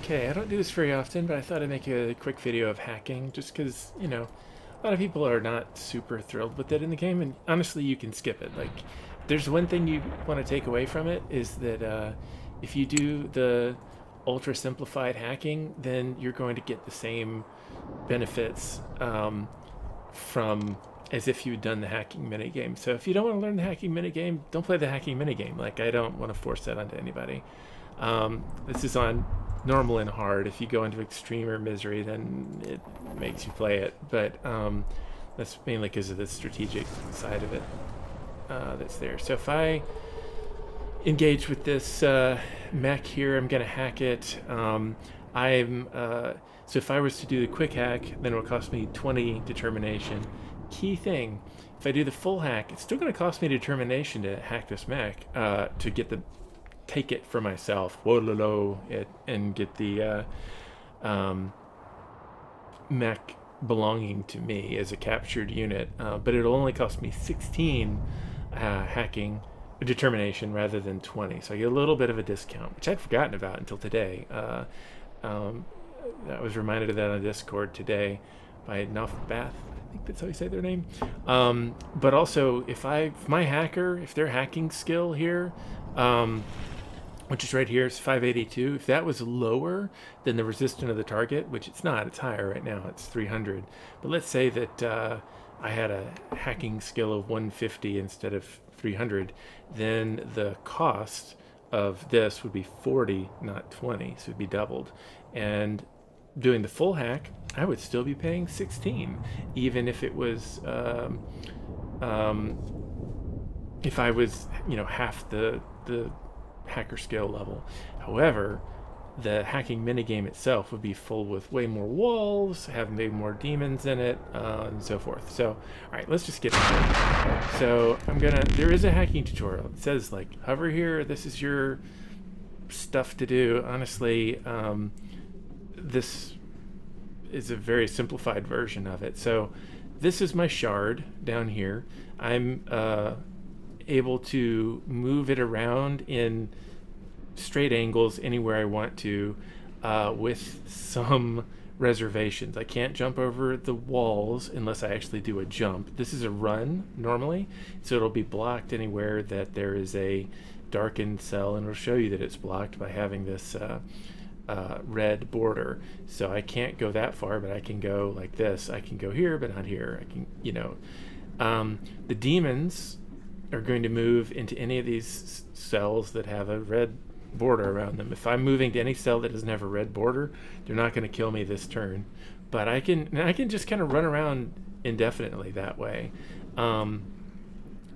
Okay, I don't do this very often, but I thought I'd make a quick video of hacking just because, a lot of people are not super thrilled with it in the game, and honestly, you can skip it. Like, there's one thing you want to take away from it is that if you do the ultra simplified hacking, then you're going to get the same benefits from as if you'd done the hacking minigame. So if you don't want to learn the hacking minigame, don't play the hacking minigame. Like, I don't want to force that onto anybody. This is on normal and hard. If you go into extreme or misery, then it makes you play it. But that's mainly because of the strategic side of it that's there. So if I engage with this mech here, I'm going to hack it. So if I was to do the quick hack, then it will cost me 20 determination. Key thing, if I do the full hack, it's still going to cost me determination to hack this mech, to get the take it for myself, and get the mech belonging to me as a captured unit. But it'll only cost me 16 hacking determination rather than 20, so I get a little bit of a discount, which I'd forgotten about until today. I was reminded of that on Discord today by Bath. I think that's how you say their name. But also, if their hacking skill here, which is right here, is 582. If that was lower than the resistance of the target, which it's not, it's higher right now, it's 300. But let's say that I had a hacking skill of 150 instead of 300, then the cost of this would be 40, not 20, so it'd be doubled. And doing the full hack, I would still be paying 16, even if it was, if I was, half the hacker skill level. However, the hacking minigame itself would be full with way more walls, have way more demons in it, and so forth. So, all right, let's just get into it. So there is a hacking tutorial. It says, like, hover here, this is your stuff to do. Honestly, this is a very simplified version of it. So this is my shard down here. I'm able to move it around in straight angles anywhere I want to, with some reservations. I can't jump over the walls unless I actually do a jump. This is a run normally, so it'll be blocked anywhere that there is a darkened cell, and it'll show you that it's blocked by having this red border. So I can't go that far, but I can go like this. I can go here, but not here. I can, the demons are going to move into any of these cells that have a red border around them. If I'm moving to any cell that doesn't have a red border, they're not going to kill me this turn. But I can just kind of run around indefinitely that way.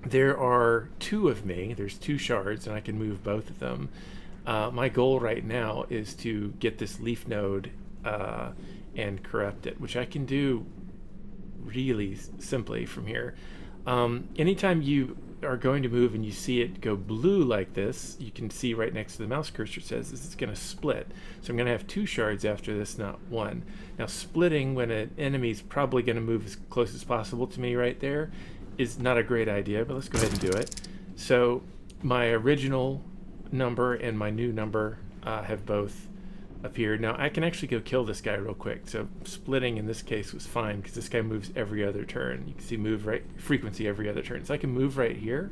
There are two of me. There's two shards, and I can move both of them. My goal right now is to get this leaf node and corrupt it, which I can do really simply from here. Anytime you are going to move and you see it go blue like this, you can see right next to the mouse cursor it says this is going to split. So I'm going to have two shards after this, not one. Now, splitting when an enemy's probably going to move as close as possible to me right there is not a great idea, but let's go ahead and do it. So my original number and my new number have both appeared. Now I can actually go kill this guy real quick. So splitting in this case was fine because this guy moves every other turn. You can see move right frequency every other turn. So I can move right here,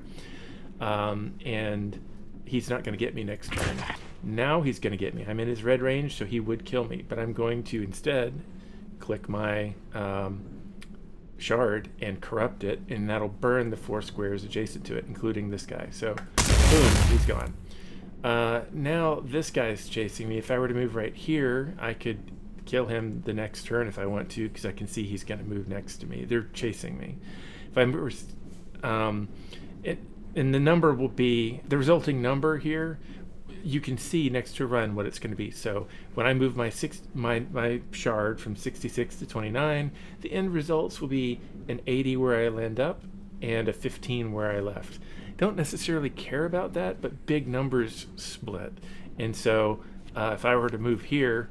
and he's not going to get me next turn. Now he's going to get me. I'm in his red range, so he would kill me. But I'm going to instead click my shard and corrupt it, and that'll burn the 4 squares adjacent to it, including this guy. So boom, he's gone. Now this guy's chasing me. If I were to move right here, I could kill him the next turn if I want to, because I can see he's going to move next to me. They're chasing me. If I move, and the number will be the resulting number here. You can see next to run what it's going to be. So when I move my shard from 66 to 29, the end results will be an 80 where I land up and a 15 where I left. Don't necessarily care about that, but big numbers split. And so if I were to move here,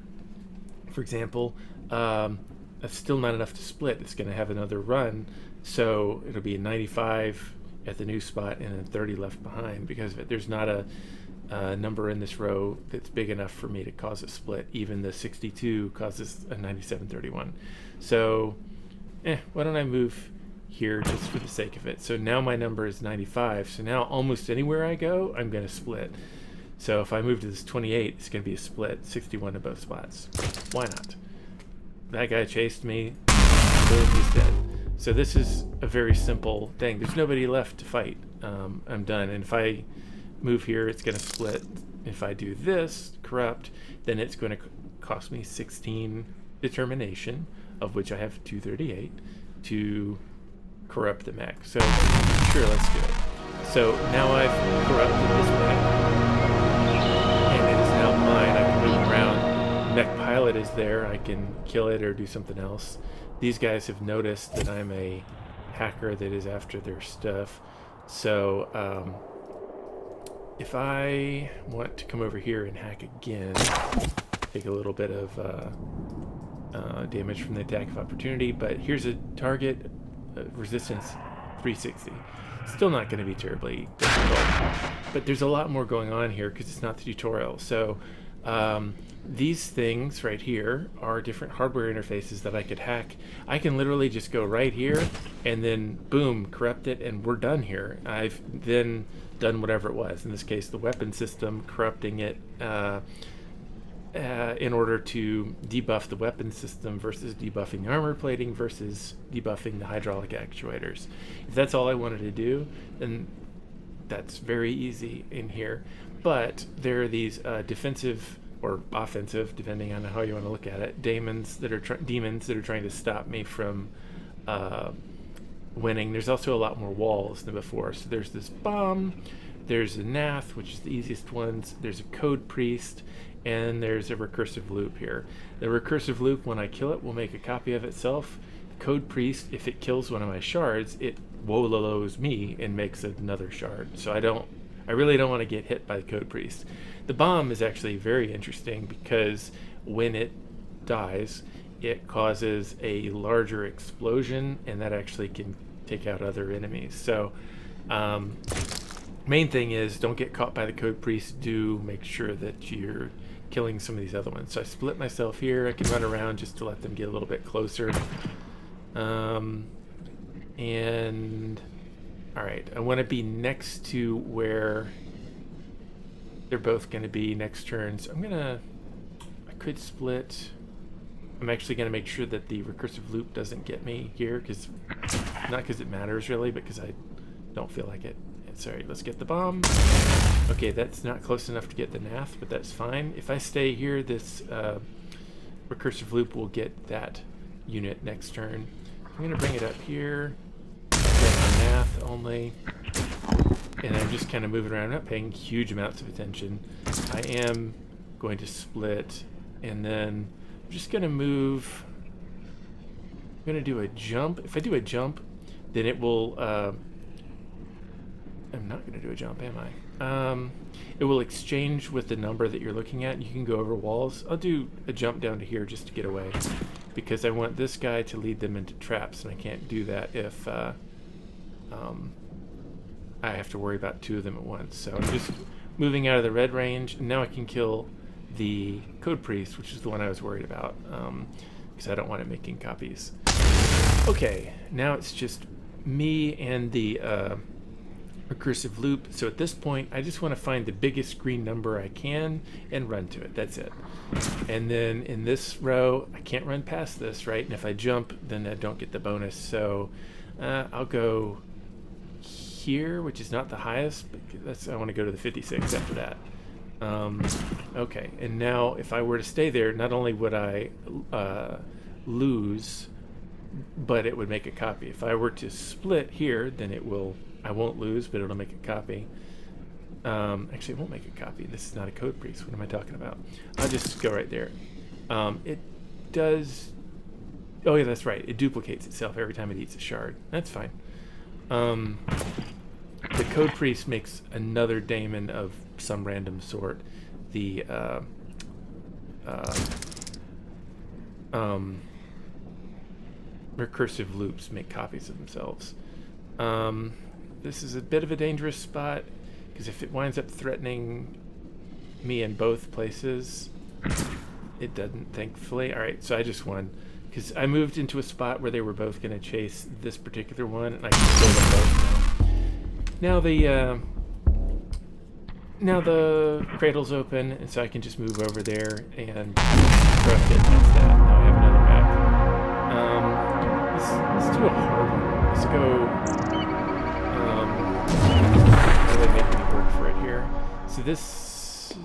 for example, that's still not enough to split. It's going to have another run, so it'll be a 95 at the new spot and then 30 left behind because of it. There's not a number in this row that's big enough for me to cause a split. Even the 62 causes a 9731. So, why don't I move here just for the sake of it? So now my number is 95. So now almost anywhere I go, I'm going to split. So if I move to this 28, it's going to be a split, 61 to both spots. Why not? That guy chased me. Boom, he's dead. So this is a very simple thing. There's nobody left to fight. I'm done. And if I move here, it's going to split. If I do this, corrupt, then it's going to cost me 16 determination, of which I have 238, to corrupt the mech. So sure, let's do it. So now I've corrupted this mech, and it is now mine. I can move around. Mech pilot is there. I can kill it or do something else. These guys have noticed that I'm a hacker that is after their stuff. So if I want to come over here and hack again, take a little bit of damage from the attack of opportunity, but here's a target, resistance 360. Still not going to be terribly difficult, but there's a lot more going on here because it's not the tutorial. So these things right here are different hardware interfaces that I could hack. I can literally just go right here and then boom, corrupt it, and we're done here. I've then done whatever it was. In this case, the weapon system, corrupting it in order to debuff the weapon system versus debuffing the armor plating versus debuffing the hydraulic actuators. If that's all I wanted to do, then that's very easy in here. But there are these defensive or offensive, depending on how you want to look at it, demons that are trying to stop me from winning. There's also a lot more walls than before. So there's this bomb, there's a Nath, which is the easiest ones, there's a code priest, and there's a recursive loop here. The recursive loop, when I kill it, will make a copy of itself. Code priest, if it kills one of my shards, it wololos me and makes another shard. So I really don't want to get hit by the code priest. The bomb is actually very interesting because when it dies, it causes a larger explosion, and that actually can take out other enemies. So main thing is don't get caught by the code priest. Do make sure that you're killing some of these other ones. So I split myself here. I can run around just to let them get a little bit closer. And all right, I want to be next to where they're both going to be next turn. So I could split. I'm actually going to make sure that the recursive loop doesn't get me here, not because it matters really, but because I don't feel like it. Sorry, let's get the bomb. Okay, that's not close enough to get the Nath, but that's fine. If I stay here, this recursive loop will get that unit next turn. I'm going to bring it up here. Get the Nath only. And I'm just kind of moving around. I'm not paying huge amounts of attention. I am going to split, and then I'm just going to move. I'm going to do a jump. If I do a jump, then it will... I'm not going to do a jump, am I? It will exchange with the number that you're looking at. You can go over walls. I'll do a jump down to here just to get away, because I want this guy to lead them into traps, and I can't do that if I have to worry about two of them at once. So I'm just moving out of the red range, and now I can kill the code priest, which is the one I was worried about, because I don't want it making copies. Okay, now it's just me and the recursive loop. So at this point, I just want to find the biggest green number I can and run to it. That's it. And then in this row, I can't run past this, right? And if I jump, then I don't get the bonus. So I'll go here, which is not the highest, but I want to go to the 56 after that. Okay, and now if I were to stay there, not only would I lose, but it would make a copy. If I were to split here, then I won't lose, but it'll make a copy. Actually, it won't make a copy. This is not a code priest. What am I talking about? I'll just go right there. It does... Oh, yeah, that's right. It duplicates itself every time it eats a shard. That's fine. The code priest makes another daemon of some random sort. The recursive loops make copies of themselves. This is a bit of a dangerous spot, because if it winds up threatening me in both places. It doesn't, thankfully. All right, so I just won because I moved into a spot where they were both going to chase this particular one, and I can kill them both now. Now the cradle's open, and so I can just move over there and crush it instead. Now I have another map. Let's do a hard one. Let's go. How do they make me work for it here? So this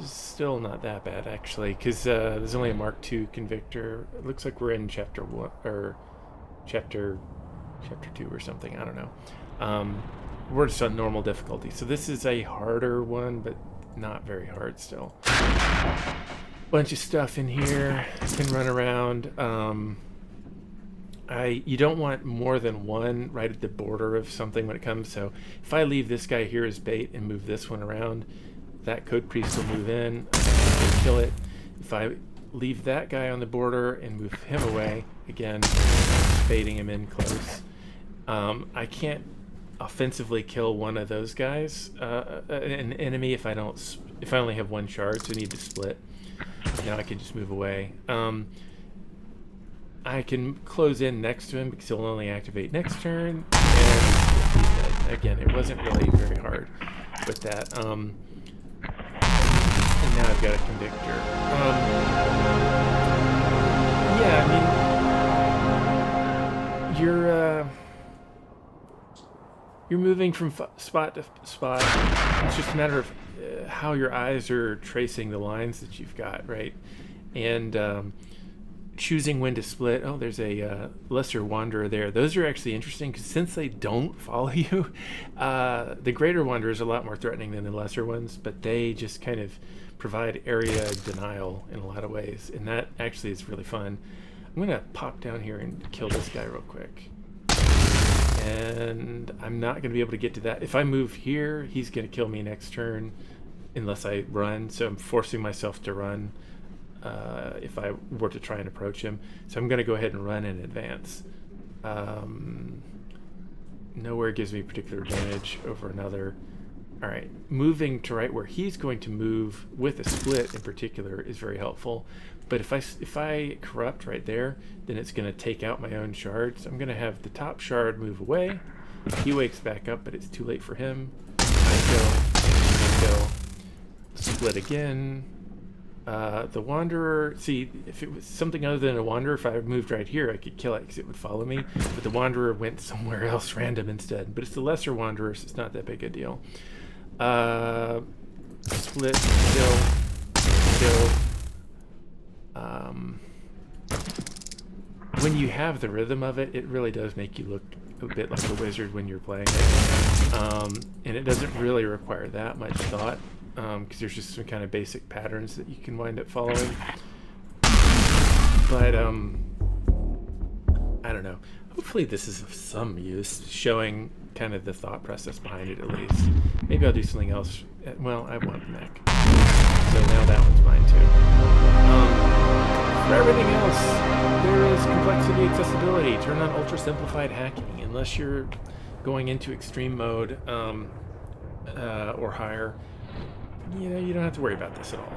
is still not that bad actually, because there's only a Mark II convictor. It looks like we're in chapter 1 or chapter 2 or something. I don't know. We're just on normal difficulty. So this is a harder one, but not very hard still. Bunch of stuff in here. Can run around. You don't want more than one right at the border of something when it comes. So if I leave this guy here as bait and move this one around, that code priest will move in, kill it. If I leave that guy on the border and move him away, again, baiting him in close. I can't offensively kill one of those guys, an enemy, if I only have one shard, so I need to split. Now I can just move away. I can close in next to him because he'll only activate next turn, and he's dead. Again, it wasn't really very hard with that. And now I've got a convictor. Yeah, I mean, you're moving from spot to spot. It's just a matter of how your eyes are tracing the lines that you've got, right? And choosing when to split. Oh, there's a lesser wanderer there. Those are actually interesting because since they don't follow you, the greater wanderer is a lot more threatening than the lesser ones, but they just kind of provide area denial in a lot of ways, and that actually is really fun. I'm gonna pop down here and kill this guy real quick. And I'm not going to be able to get to that. If I move here, he's going to kill me next turn unless I run. So I'm forcing myself to run if I were to try and approach him. So I'm going to go ahead and run in advance. Nowhere gives me particular advantage over another. All right, moving to right where he's going to move with a split in particular is very helpful. But if I corrupt right there, then it's going to take out my own shard. So I'm going to have the top shard move away. He wakes back up, but it's too late for him. I go, split again. The Wanderer, see, if it was something other than a Wanderer, if I moved right here, I could kill it because it would follow me. But the Wanderer went somewhere else random instead. But it's the lesser Wanderer, so it's not that big a deal. Split, kill. When you have the rhythm of it, it really does make you look a bit like a wizard when you're playing it. And it doesn't really require that much thought, because there's just some kind of basic patterns that you can wind up following. But I don't know. Hopefully this is of some use, showing kind of the thought process behind it at least. Maybe I'll do something else. Well, I want mech. So now that one's mine too. For everything else, there is complexity accessibility. Turn on ultra simplified hacking unless you're going into extreme mode or higher. You know, you don't have to worry about this at all.